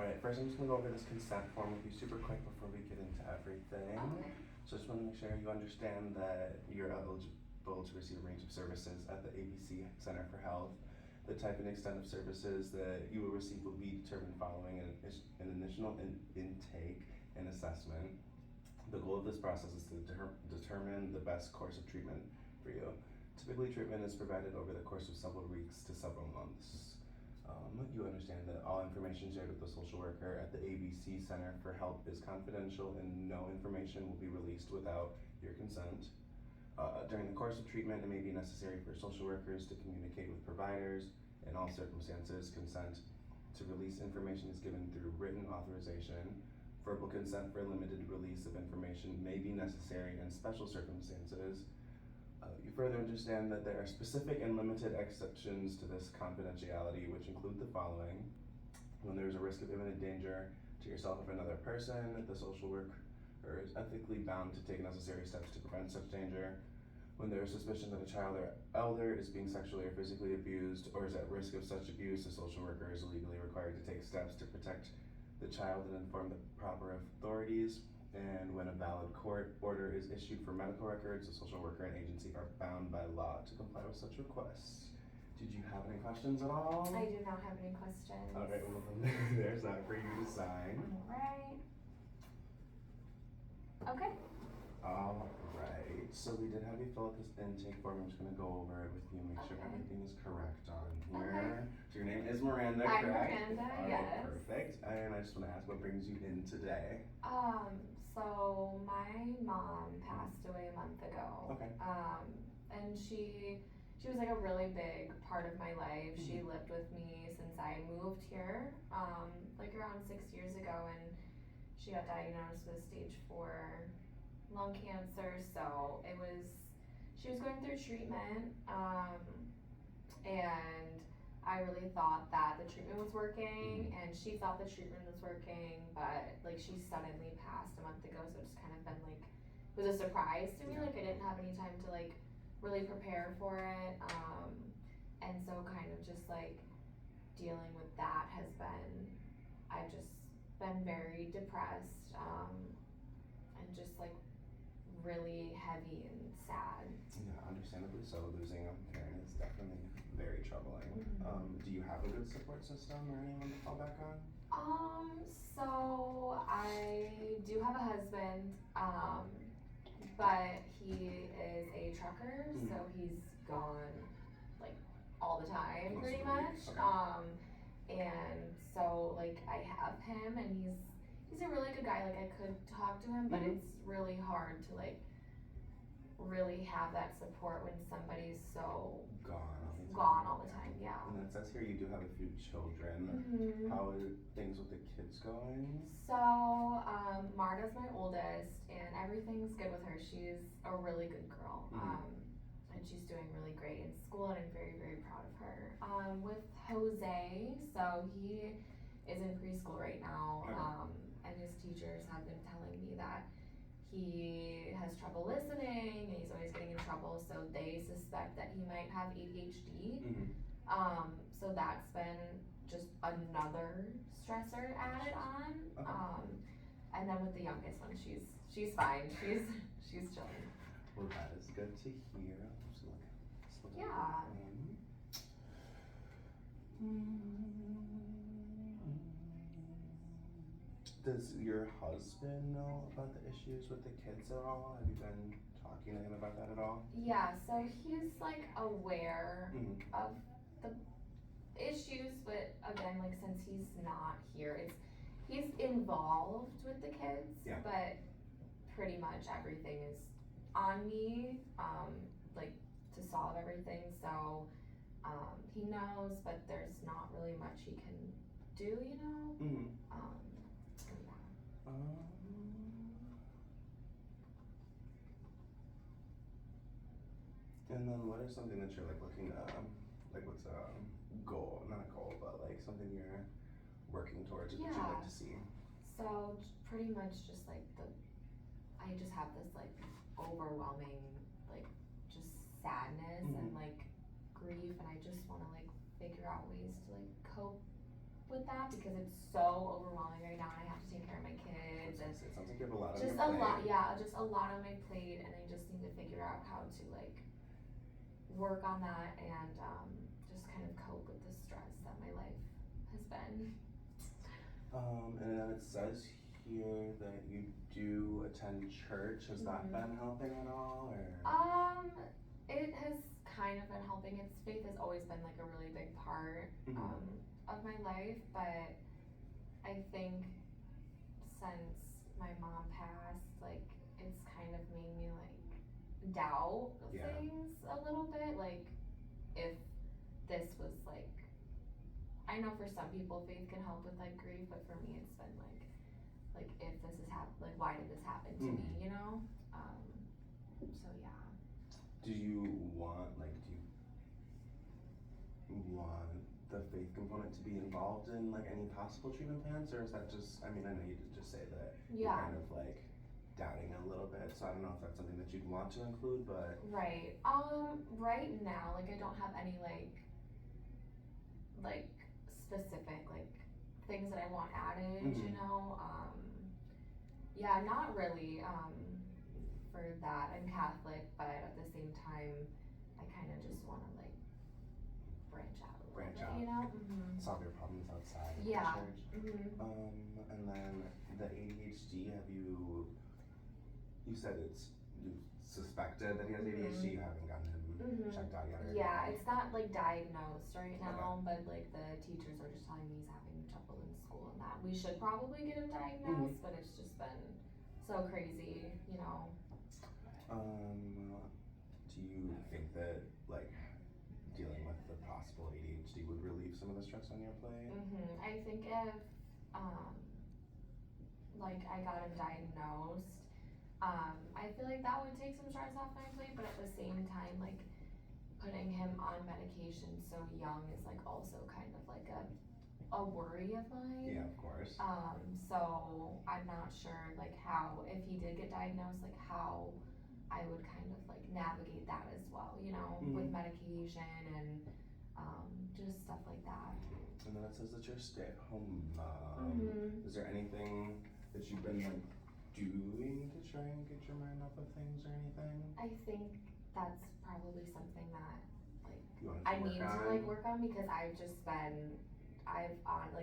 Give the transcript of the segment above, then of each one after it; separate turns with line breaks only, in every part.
Alright, first I'm just gonna go over this consent form with you super quick before we get into everything.
Okay.
So just wanna make sure you understand that you're eligible to receive a range of services at the ABC Center for Health. The type and extent of services that you will receive will be determined following an initial intake and assessment. The goal of this process is to determine the best course of treatment for you. Typically, treatment is provided over the course of several weeks to several months. You understand that all information shared with the social worker at the ABC Center for Health is confidential and no information will be released without your consent. During the course of treatment, it may be necessary for social workers to communicate with providers. In all circumstances, consent to release information is given through written authorization. Verbal consent for limited release of information may be necessary in special circumstances. You further understand that there are specific and limited exceptions to this confidentiality, which include the following. When there is a risk of imminent danger to yourself or another person, the social worker is ethically bound to take necessary steps to prevent such danger. When there is suspicion that a child or elder is being sexually or physically abused or is at risk of such abuse, the social worker is legally required to take steps to protect the child and inform the proper authorities. And when a valid court order is issued for medical records, the social worker and agency are bound by law to comply with such requests. Did you have any questions at all?
I do not have any questions.
Alright, well there's that for you to sign.
Alright. Okay.
Alright, so we did have you fill out this intake form. I'm just gonna go over it with you, make sure
Okay.
everything is correct on here.
Okay.
So your name is Miranda,
I'm
correct?
Miranda,
Alright,
yes.
perfect. And I just wanna ask what brings you in today?
So my mom passed away a month ago.
Okay.
And she was like a really big part of my life. She lived with me since I moved here, like around 6 years ago, and she got diagnosed with stage 4 lung cancer. So she was going through treatment, and I really thought that the treatment was working, and she thought the treatment was working, but like she suddenly passed a month ago, so it's kind of been like, it was a surprise to me. Like I didn't have any time to like really prepare for it, and so kind of just like dealing with that has been, I've just been very depressed, and just like really heavy and sad.
Yeah, understandably so. Losing a parent is definitely very troubling. Do you have a good support system or anyone to fall back on?
So I do have a husband, but he is a trucker, so he's gone like all the time,
Most
pretty
of the week,
much.
okay.
And so like I have him, and he's a really good guy. Like I could talk to him, but it's really hard to like really have that support when somebody's so gone all the time. Yeah.
And it says here you do have a few children. How are things with the kids going?
So Marta's my oldest, and everything's good with her. She's a really good girl, and she's doing really great in school, and I'm very, very proud of her. With Jose, so he is in preschool right now, and his teachers have been telling me that he has trouble listening, and he's always getting in trouble, so they suspect that he might have ADHD. So that's been just another stressor added on. And then with the youngest one, she's fine. She's chilling.
Well, that is good to hear. Just look
Yeah.
Does your husband know about the issues with the kids at all? Have you been talking to him about that at all?
Yeah, so he's like aware of the issues, but again, like since he's not here, he's involved with the kids, but pretty much everything is on me, like to solve everything. So he knows, but there's not really much he can do, you know.
And then what is something that you're like looking to, like what's a goal, not a goal, but like something you're working towards that you'd like to see?
So pretty much just like I just have this like overwhelming like just sadness and like grief, and I just want to like figure out ways to like cope with that because it's so overwhelming right now and I have to take care of my kids and
It sounds like you have a lot on
just
your
a lot,
plate.
yeah, just a lot on my plate, and I just need to figure out how to like work on that and just kind of cope with the stress that my life has been.
And then it says here that you do attend church. Has that been helping at all, or?
It has kind of been helping. Its faith has always been like a really big part of my life, but I think since my mom passed, like it's kind of made me like doubt things a little bit. Like if this was like, I know for some people faith can help with like grief, but for me it's been like if this is like why did this happen to me, you know? So yeah.
Do you want the faith component to be involved in like any possible treatment plans, or is that just, I mean, I know you did just say that you're kind of like doubting a little bit, so I don't know if that's something that you'd want to include, but.
Right. Right now, like I don't have any like specific like things that I want added, you know? Yeah, not really, for that. I'm Catholic, but at the same time, I kind of just want to like branch out a little bit, you know?
Solve your problems outside of the church. And then the ADHD, you said you suspected that he has ADHD, you haven't gotten him checked out yet, or?
Yeah, it's not like diagnosed right now, but like the teachers are just telling me he's having trouble in school and that we should probably get him diagnosed, but it's just been so crazy, you know.
Do you think that like dealing with the possible ADHD would relieve some of the stress on your plate?
I think if like I got him diagnosed, I feel like that would take some stress off my plate, but at the same time, like putting him on medication so young is like also kind of like a worry of mine.
Yeah, of course.
So I'm not sure like how, if he did get diagnosed, like how I would kind of like navigate that as well, you know, with medication and just stuff like that.
And then it says that you're a stay-at-home mom. Is there anything that you've been like doing to try and get your mind off of things or anything?
I think that's probably something that like
I
need to like work on because I've just been, like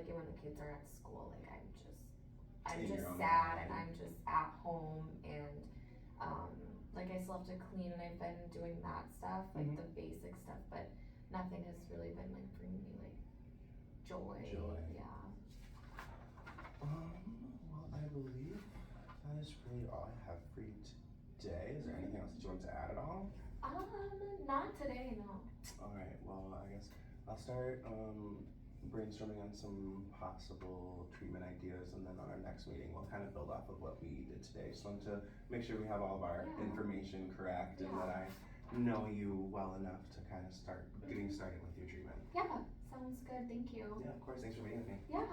when the kids are at school, like I'm just sad and I'm just at home and like I still have to clean and I've been doing that stuff, like the basic stuff, but nothing has really been like bringing me like joy. Yeah.
Well, I believe that is really all I have for you today. Is there anything else that you want to add at all?
Not today, no.
Alright, well, I guess I'll start brainstorming on some possible treatment ideas, and then on our next meeting we'll kind of build off of what we did today. Just wanted to make sure we have all of our information correct and that I know you well enough to kind of start getting started with your treatment.
Yeah, sounds good, thank you.
Yeah, of course, thanks for meeting with me.
Yeah.